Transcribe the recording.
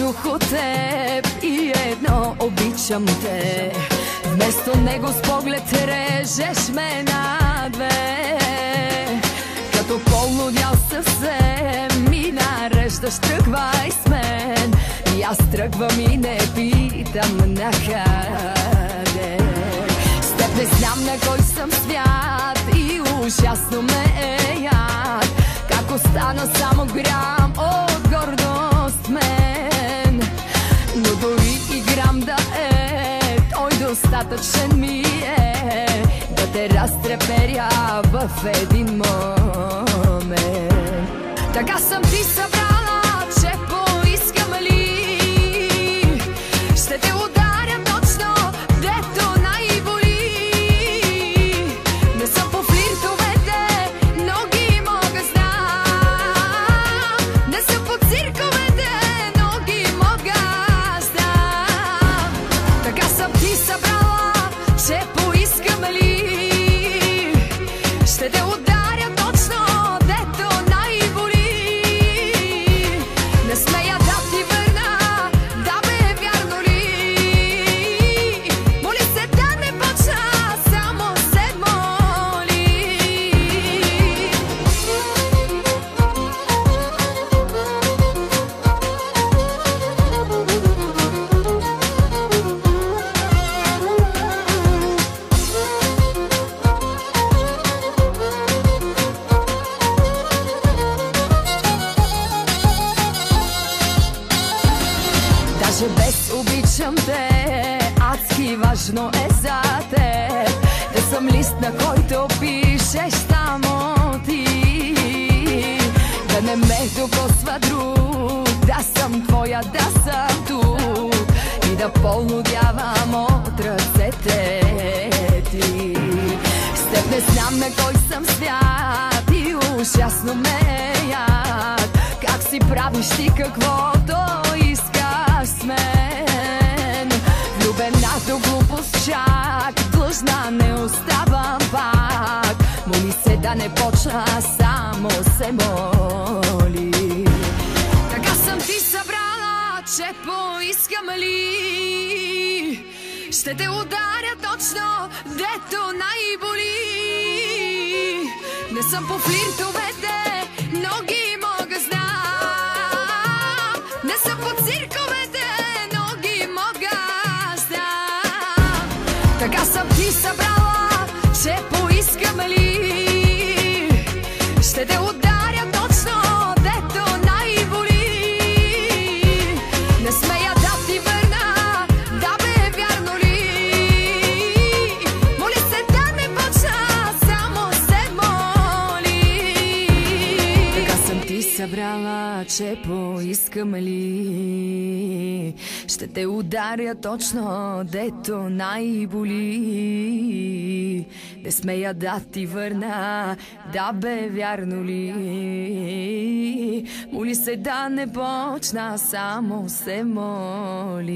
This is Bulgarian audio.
чух от теб и едно: обичам те. Вместо него с поглед режеш ме на две. Като полудял съвсем ми нареждаш: тръгвай с мен. И аз тръгвам и не питам накъде. С теб не знам на кой съм свят и ужасно ме е яд. Как остана само грам от гордост мен. Но дори и грам да е, той достатъчен ми е да те разтреперя в един момент. Така съм ти събрала, че поискам ли ще те ударя точно дето най-боли. Не съм по флиртовете, но ги мога знам. Не съм по цирковете, но ги мога знам. Така съм ти събрала, че поискам ли ще те ударя точно дето най-боли. Не смея да ти върна, да бе, вярно ли? Моли се да не почна, само се моли. Даже без обичам те, адски важно е за теб да съм лист, на който пишеш само ти. Да не ме докосва друг, да съм твоя, да съм тук и да полудявам от ръцете ти. С теб не знам на кой съм свят и ужасно ме е яд. Как си правиш ти каквото искаш с мен. Влюбена до глупост чак, длъжна не оставам пак. Моли се да не почна, само се моли. Така съм ти събрала, че поискам ли ще те ударя точно дето най-боли. Не съм по флиртовете, но ги мога знам. Не съм по цирковете, но ги мога знам. Така съм ти събрала, че поискам ли ще те ударя точно дето най-боли. Не смея да ти върна, да бе, вярно ли? Моли се да не почна, само се моли. Така съм ти събрала, че поискам ли ще те ударя точно дето най-боли. Не смея да ти върна, да бе, вярно ли? Моли се да не почна, само се моли.